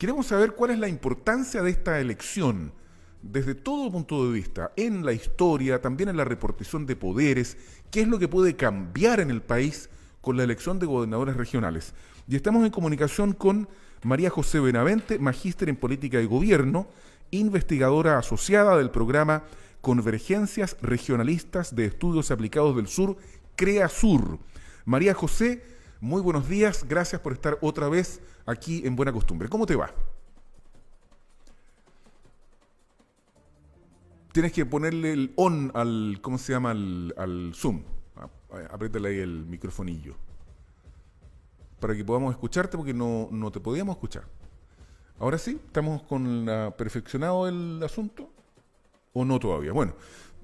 Queremos saber cuál es la importancia de esta elección desde todo punto de vista, en la historia, también en la repartición de poderes, qué es lo que puede cambiar en el país con la elección de gobernadores regionales. Y estamos en comunicación con María José Benavente, magíster en política y gobierno, investigadora asociada del programa Convergencias Regionalistas de Estudios Aplicados del Sur, CREASUR. María José, muy buenos días, gracias por estar otra vez aquí en Buena Costumbre. ¿Cómo te va? Tienes que ponerle el on al, ¿cómo se llama? Al Zoom. Apriétale ahí el microfonillo. Para que podamos escucharte, porque no te podíamos escuchar. Ahora sí, ¿estamos con perfeccionado el asunto? ¿O no todavía? Bueno,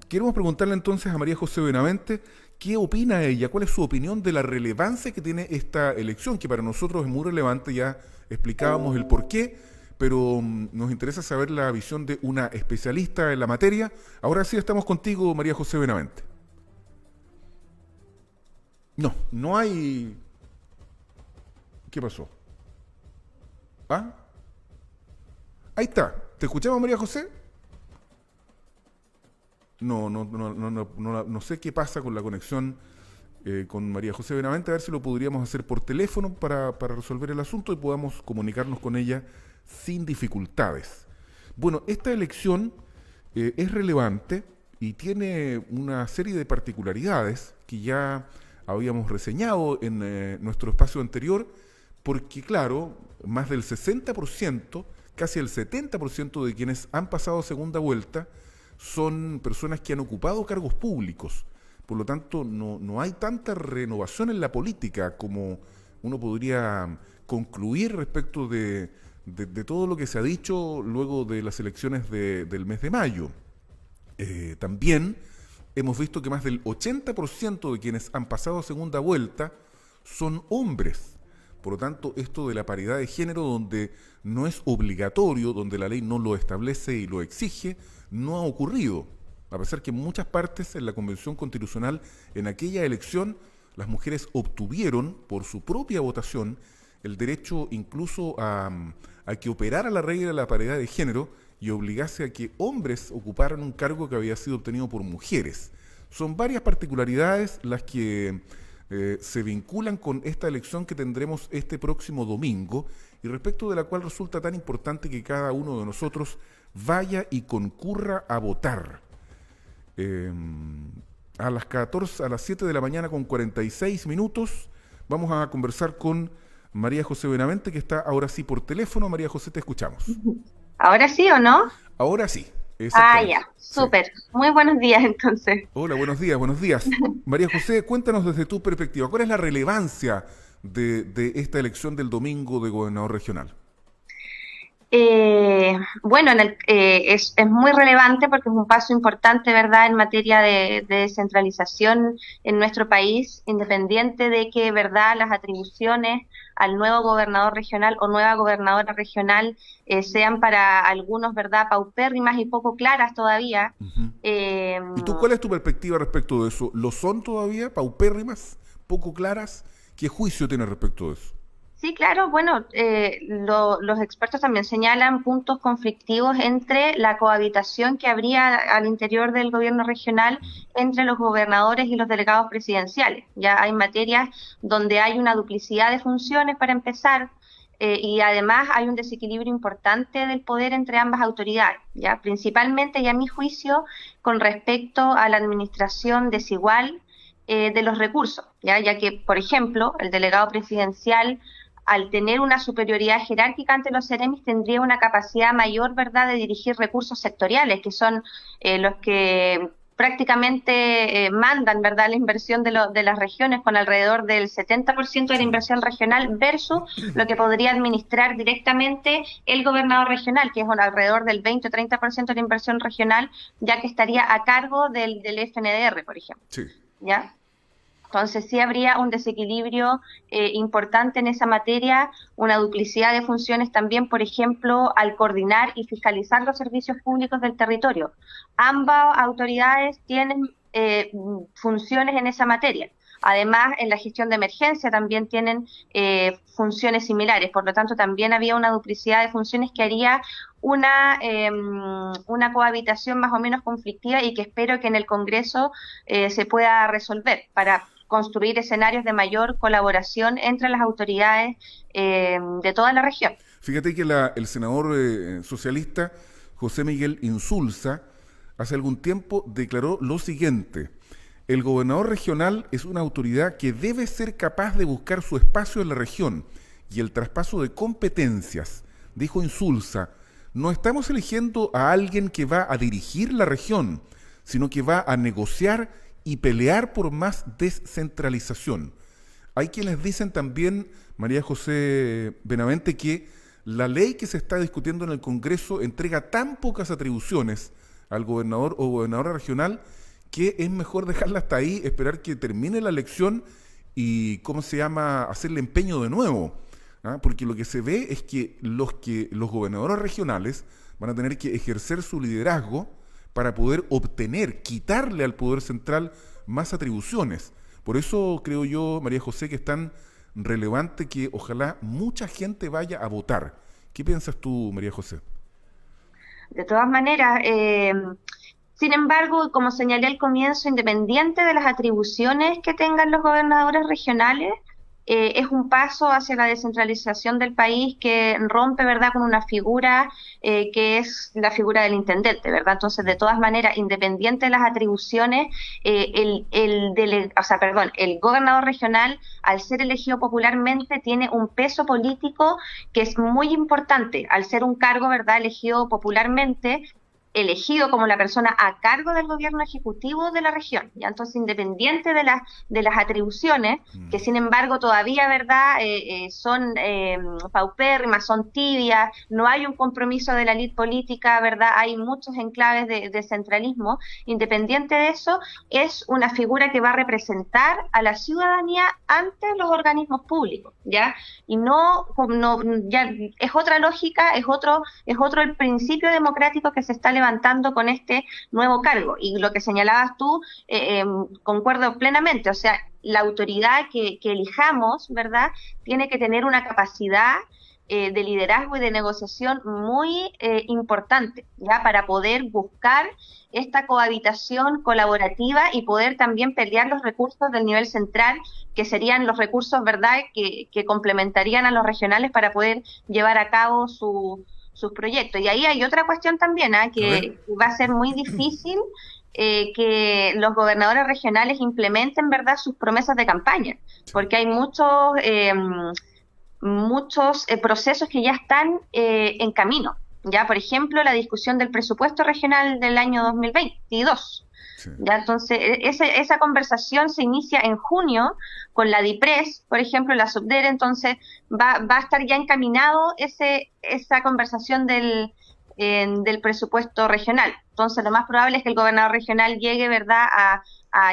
queremos preguntarle entonces a María José Benavente, ¿qué opina ella? ¿Cuál es su opinión de la relevancia que tiene esta elección? Que para nosotros es muy relevante, ya explicábamos el porqué, pero nos interesa saber la visión de una especialista en la materia. Ahora sí estamos contigo, María José Benavente. No hay... ¿Qué pasó? ¿Ah? Ahí está. ¿Te escuchamos, María José? No sé qué pasa con la conexión con María José Benavente, a ver si lo podríamos hacer por teléfono para resolver el asunto y podamos comunicarnos con ella sin dificultades. Bueno, esta elección es relevante y tiene una serie de particularidades que ya habíamos reseñado en nuestro espacio anterior, porque claro, más del 60%, casi el 70% de quienes han pasado segunda vuelta son personas que han ocupado cargos públicos. Por lo tanto, no hay tanta renovación en la política como uno podría concluir respecto de todo lo que se ha dicho luego de las elecciones del mes de mayo. También hemos visto que más del 80% de quienes han pasado segunda vuelta son hombres. Por lo tanto, esto de la paridad de género, donde no es obligatorio, donde la ley no lo establece y lo exige, no ha ocurrido. A pesar que en muchas partes en la Convención Constitucional, en aquella elección, las mujeres obtuvieron por su propia votación el derecho incluso a que operara la regla de la paridad de género y obligase a que hombres ocuparan un cargo que había sido obtenido por mujeres. Son varias particularidades las que se vinculan con esta elección que tendremos este próximo domingo y respecto de la cual resulta tan importante que cada uno de nosotros vaya y concurra a votar. A las 7 de la mañana con 46 minutos vamos a conversar con María José Benavente, que está ahora sí por teléfono. María José, te escuchamos. ¿Ahora sí o no? Ahora sí, Ah, exactamente. ya, Sí. súper. Muy buenos días entonces. Hola, buenos días, buenos días. María José, cuéntanos desde tu perspectiva, ¿cuál es la relevancia de esta elección del domingo de gobernador regional? Bueno, es muy relevante porque es un paso importante, ¿verdad?, en materia de descentralización en nuestro país, independiente de que, ¿verdad?, las atribuciones al nuevo gobernador regional o nueva gobernadora regional sean para algunos, ¿verdad?, paupérrimas y poco claras todavía. Ujú. Eh, ¿Y tú cuál es tu perspectiva respecto de eso? ¿Lo son todavía paupérrimas, poco claras? ¿Qué juicio tienes respecto de eso? Sí, claro, bueno, los expertos también señalan puntos conflictivos entre la cohabitación que habría al interior del gobierno regional entre los gobernadores y los delegados presidenciales. Ya hay materias donde hay una duplicidad de funciones para empezar, y además hay un desequilibrio importante del poder entre ambas autoridades, ya principalmente y a mi juicio con respecto a la administración desigual de los recursos, ya que, por ejemplo, el delegado presidencial al tener una superioridad jerárquica ante los seremis, tendría una capacidad mayor, ¿verdad?, de dirigir recursos sectoriales, que son los que prácticamente mandan, ¿verdad?, la inversión de las regiones con alrededor del 70% de la Sí. inversión regional versus lo que podría administrar directamente el gobernador regional, que es alrededor del 20 o 30% de la inversión regional, ya que estaría a cargo del FNDR, por ejemplo. Sí. ¿Ya? Entonces sí habría un desequilibrio importante en esa materia, una duplicidad de funciones también, por ejemplo, al coordinar y fiscalizar los servicios públicos del territorio. Ambas autoridades tienen funciones en esa materia. Además, en la gestión de emergencia también tienen funciones similares, por lo tanto también había una duplicidad de funciones que haría una cohabitación más o menos conflictiva y que espero que en el Congreso se pueda resolver para construir escenarios de mayor colaboración entre las autoridades de toda la región. Fíjate que el senador socialista José Miguel Insulza hace algún tiempo declaró lo siguiente: el gobernador regional es una autoridad que debe ser capaz de buscar su espacio en la región y el traspaso de competencias. Dijo Insulza, no estamos eligiendo a alguien que va a dirigir la región, sino que va a negociar y pelear por más descentralización. Hay quienes dicen también, María José Benavente, que la ley que se está discutiendo en el Congreso entrega tan pocas atribuciones al gobernador o gobernadora regional que es mejor dejarla hasta ahí, esperar que termine la elección y, hacerle empeño de nuevo. ¿Ah? Porque lo que se ve es que los gobernadores regionales van a tener que ejercer su liderazgo para poder quitarle al Poder Central más atribuciones. Por eso creo yo, María José, que es tan relevante que ojalá mucha gente vaya a votar. ¿Qué piensas tú, María José? De todas maneras, sin embargo, como señalé al comienzo, independiente de las atribuciones que tengan los gobernadores regionales, es un paso hacia la descentralización del país que rompe, ¿verdad?, con una figura que es la figura del intendente, ¿verdad? Entonces, de todas maneras, independiente de las atribuciones, el gobernador regional, al ser elegido popularmente, tiene un peso político que es muy importante, al ser un cargo, ¿verdad?, elegido popularmente, elegido como la persona a cargo del gobierno ejecutivo de la región, ya entonces independiente de las atribuciones, que sin embargo todavía, ¿verdad?, son paupérrimas, son tibias, no hay un compromiso de la élite política, ¿verdad?, hay muchos enclaves de centralismo. Independiente de eso, es una figura que va a representar a la ciudadanía ante los organismos públicos, ¿ya? Y ya es otra lógica, es otro el principio democrático que se está levantando con este nuevo cargo. Y lo que señalabas tú, concuerdo plenamente, o sea, la autoridad que elijamos, ¿verdad?, tiene que tener una capacidad de liderazgo y de negociación muy importante, ¿ya?, para poder buscar esta cohabitación colaborativa y poder también pelear los recursos del nivel central, que serían los recursos, ¿verdad?, que complementarían a los regionales para poder llevar a cabo sus proyectos. Y ahí hay otra cuestión también, que va a ser muy difícil que los gobernadores regionales implementen, ¿verdad?, sus promesas de campaña, porque hay muchos procesos que ya están en camino. Ya, por ejemplo, la discusión del presupuesto regional del año 2022. Sí. Ya, entonces, esa conversación se inicia en junio con la DIPRES, por ejemplo, la Subdere, entonces va a estar ya encaminado esa conversación del presupuesto regional. Entonces, lo más probable es que el gobernador regional llegue, ¿verdad?,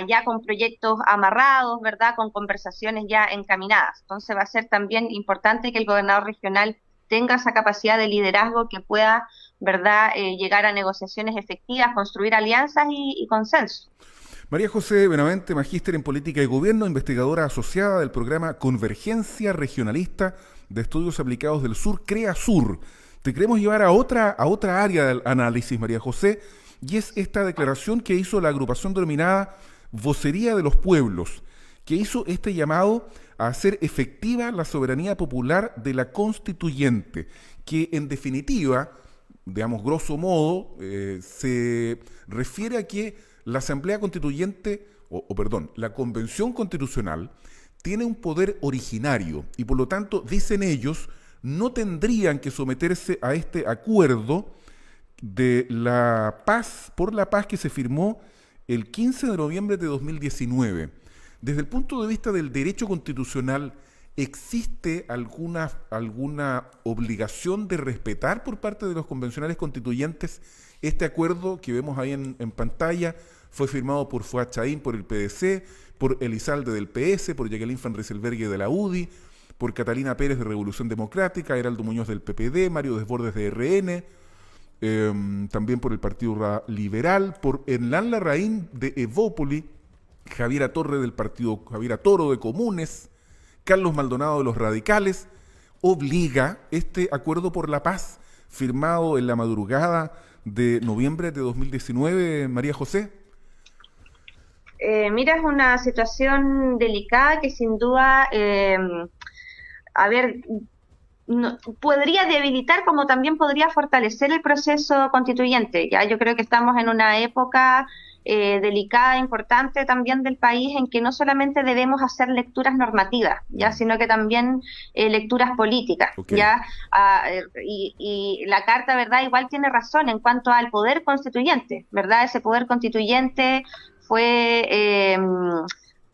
ya con proyectos amarrados, ¿verdad?, con conversaciones ya encaminadas. Entonces, va a ser también importante que el gobernador regional tenga esa capacidad de liderazgo que pueda, ¿verdad?, llegar a negociaciones efectivas, construir alianzas y consenso. María José Benavente, magíster en Política y Gobierno, investigadora asociada del programa Convergencia Regionalista de Estudios Aplicados del Sur, CREASUR. Te queremos llevar a otra área del análisis, María José, y es esta declaración que hizo la agrupación denominada Vocería de los Pueblos, que hizo este llamado a hacer efectiva la soberanía popular de la constituyente, que en definitiva, digamos grosso modo, se refiere a que la Asamblea Constituyente, la Convención Constitucional, tiene un poder originario y por lo tanto, dicen ellos, no tendrían que someterse a este acuerdo de la paz, por la paz que se firmó el 15 de noviembre de 2019. Desde el punto de vista del derecho constitucional, ¿existe alguna obligación de respetar por parte de los convencionales constituyentes este acuerdo que vemos ahí en pantalla? Fue firmado por Fuad Chaín por el PDC, por Elizalde del PS, por Jacqueline Van Rieselberghe de la UDI, por Catalina Pérez de Revolución Democrática, Heraldo Muñoz del PPD, Mario Desbordes de RN, también por el Partido Liberal, por Hernán Larraín de Evópoli, Javiera Torre del partido, Javiera Toro de Comunes, Carlos Maldonado de los Radicales, obliga este acuerdo por la paz firmado en la madrugada de noviembre de 2019, María José? Mira, es una situación delicada que sin duda, a ver, podría debilitar como también podría fortalecer el proceso constituyente. Ya yo creo que estamos en una época delicada, importante también del país, en que no solamente debemos hacer lecturas normativas, ya, sino que también lecturas políticas, Okay. ya, y la Carta, ¿verdad?, igual tiene razón en cuanto al poder constituyente, ¿verdad? Ese poder constituyente fue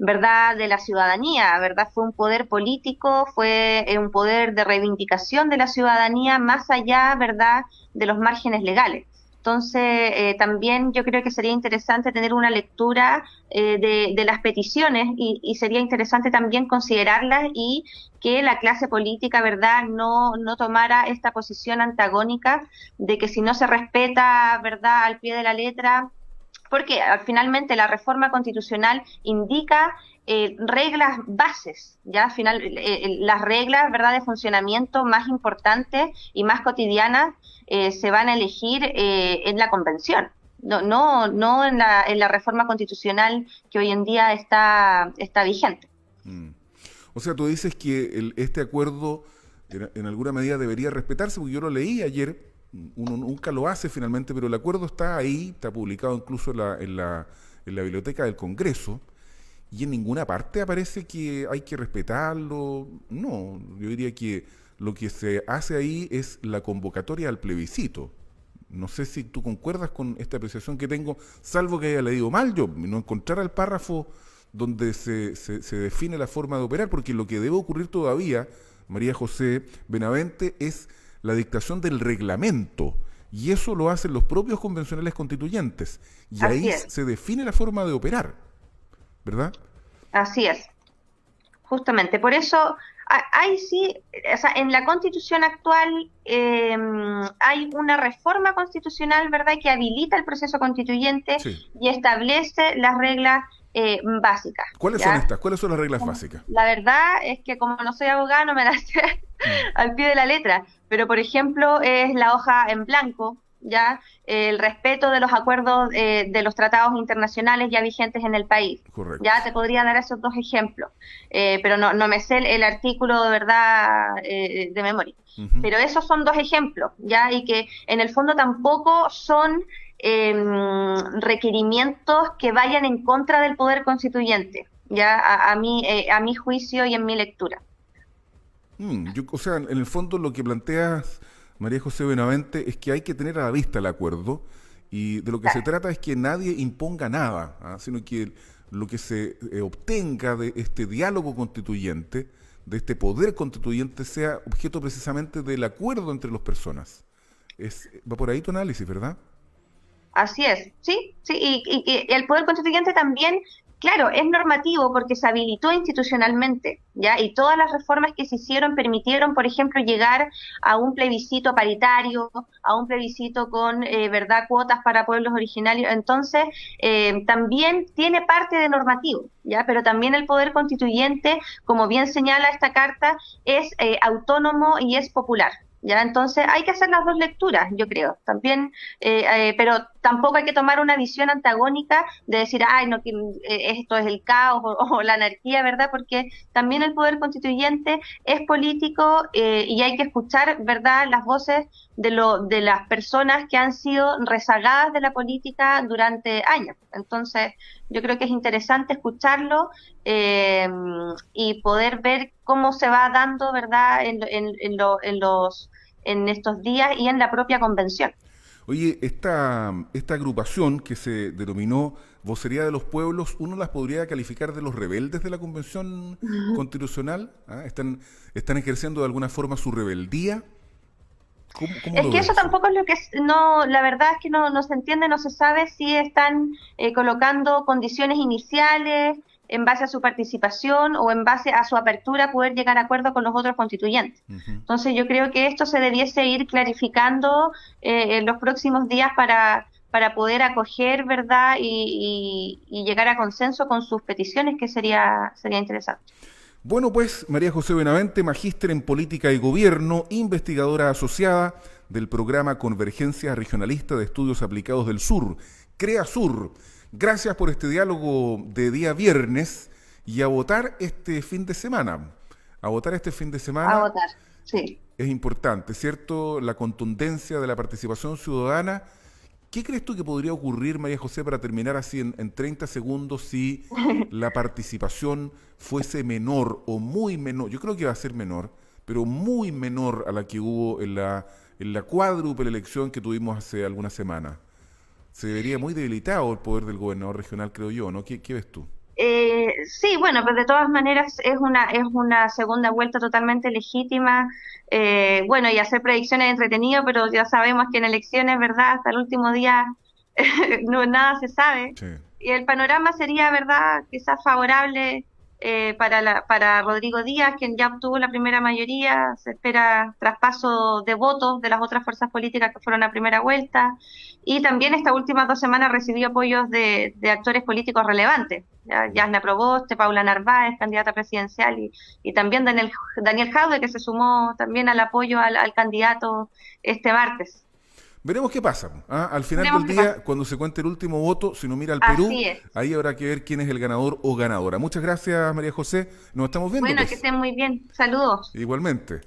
¿verdad?, de la ciudadanía, ¿verdad? Fue un poder político, fue un poder de reivindicación de la ciudadanía más allá, ¿verdad?, de los márgenes legales. Entonces, también yo creo que sería interesante tener una lectura de las peticiones y sería interesante también considerarlas y que la clase política, ¿verdad?, no tomara esta posición antagónica de que si no se respeta, ¿verdad?, al pie de la letra, porque finalmente la reforma constitucional indica reglas bases, ya las reglas, ¿verdad?, de funcionamiento más importantes y más cotidianas se van a elegir en la convención, no en la reforma constitucional que hoy en día está vigente. O sea, tú dices que este acuerdo en alguna medida debería respetarse, porque yo lo leí ayer. Uno nunca lo hace finalmente, pero el acuerdo está ahí, está publicado incluso en la biblioteca del Congreso, y en ninguna parte aparece que hay que respetarlo. No, yo diría que lo que se hace ahí es la convocatoria al plebiscito. No sé si tú concuerdas con esta apreciación que tengo, salvo que haya leído mal yo, no encontrar el párrafo donde se define la forma de operar, porque lo que debe ocurrir todavía, María José Benavente, es la dictación del reglamento, y eso lo hacen los propios convencionales constituyentes, y ahí se define la forma de operar, ¿verdad? Así es, justamente, por eso hay sí, o sea, en la Constitución actual hay una reforma constitucional, ¿verdad?, que habilita el proceso constituyente, sí, y establece las reglas básicas. ¿Cuáles son estas? ¿Cuáles son las reglas básicas? La verdad es que como no soy abogada no me las sé al pie de la letra, pero por ejemplo es la hoja en blanco, ya, el respeto de los acuerdos de los tratados internacionales ya vigentes en el país. Correcto. Ya te podría dar esos dos ejemplos, pero no me sé el artículo de verdad de memoria. Pero esos son dos ejemplos, ya, y que en el fondo tampoco son requerimientos que vayan en contra del poder constituyente, ya, a mi juicio y en mi lectura. O sea, en el fondo lo que planteas, María José Benavente, es que hay que tener a la vista el acuerdo, y de lo que se trata es que nadie imponga nada, sino que lo que se obtenga de este diálogo constituyente, de este poder constituyente, sea objeto precisamente del acuerdo entre las personas. Va por ahí tu análisis, ¿verdad? Así es, sí, y el poder constituyente también, claro, es normativo porque se habilitó institucionalmente, ¿ya? Y todas las reformas que se hicieron permitieron, por ejemplo, llegar a un plebiscito paritario, a un plebiscito con, ¿verdad?, cuotas para pueblos originarios. Entonces, también tiene parte de normativo, ¿ya? Pero también el poder constituyente, como bien señala esta carta, es autónomo y es popular. Ya, entonces hay que hacer las dos lecturas, yo creo, también, pero tampoco hay que tomar una visión antagónica de decir, ay, no, esto es el caos o la anarquía, ¿verdad? Porque también el poder constituyente es político y hay que escuchar, ¿verdad?, las voces de las personas que han sido rezagadas de la política durante años. Entonces, yo creo que es interesante escucharlo y poder ver cómo se va dando, ¿verdad?, en estos días y en la propia convención. Oye, esta agrupación que se denominó Vocería de los Pueblos, ¿uno las podría calificar de los rebeldes de la Convención Constitucional? ¿Están ejerciendo de alguna forma su rebeldía? ¿Cómo es que eso tampoco es lo que la verdad es que no se entiende, no se sabe si están colocando condiciones iniciales en base a su participación o en base a su apertura a poder llegar a acuerdo con los otros constituyentes. Entonces yo creo que esto se debiese ir clarificando en los próximos días para para poder acoger, ¿verdad? Y llegar a consenso con sus peticiones, que sería interesante. Bueno, pues María José Benavente, magíster en política y gobierno, investigadora asociada del programa Convergencia Regionalista de Estudios Aplicados del Sur, CREASUR. Gracias por este diálogo de día viernes y a votar este fin de semana. A votar este fin de A semana votar, sí. es importante, ¿cierto? La contundencia de la participación ciudadana. ¿Qué crees tú que podría ocurrir, María José, para terminar así en 30 segundos si la participación fuese menor o muy menor? Yo creo que va a ser menor, pero muy menor a la que hubo en la cuádruple elección que tuvimos hace algunas semanas. Se vería muy debilitado el poder del gobernador regional, creo yo, ¿no? ¿Qué ves tú? Sí, bueno, pero de todas maneras es una segunda vuelta totalmente legítima. Bueno, y hacer predicciones es entretenido, pero ya sabemos que en elecciones, ¿verdad? Hasta el último día no nada se sabe. Sí. Y el panorama sería, ¿verdad? Quizás favorable para Rodrigo Díaz, quien ya obtuvo la primera mayoría. Se espera traspaso de votos de las otras fuerzas políticas que fueron a primera vuelta. Y también estas últimas 2 semanas recibió apoyos de actores políticos relevantes. Yasna Proboste, Paula Narváez, candidata presidencial, y también Daniel Jadwe, que se sumó también al apoyo al candidato este martes. Veremos qué pasa. ¿Ah? Al final Veremos del qué pasa. día, cuando se cuente el último voto, si no mira al Perú, Así es. ahí habrá que ver quién es el ganador o ganadora. Muchas gracias, María José. Nos estamos viendo, Bueno, que pues. estén muy bien. Saludos. Igualmente.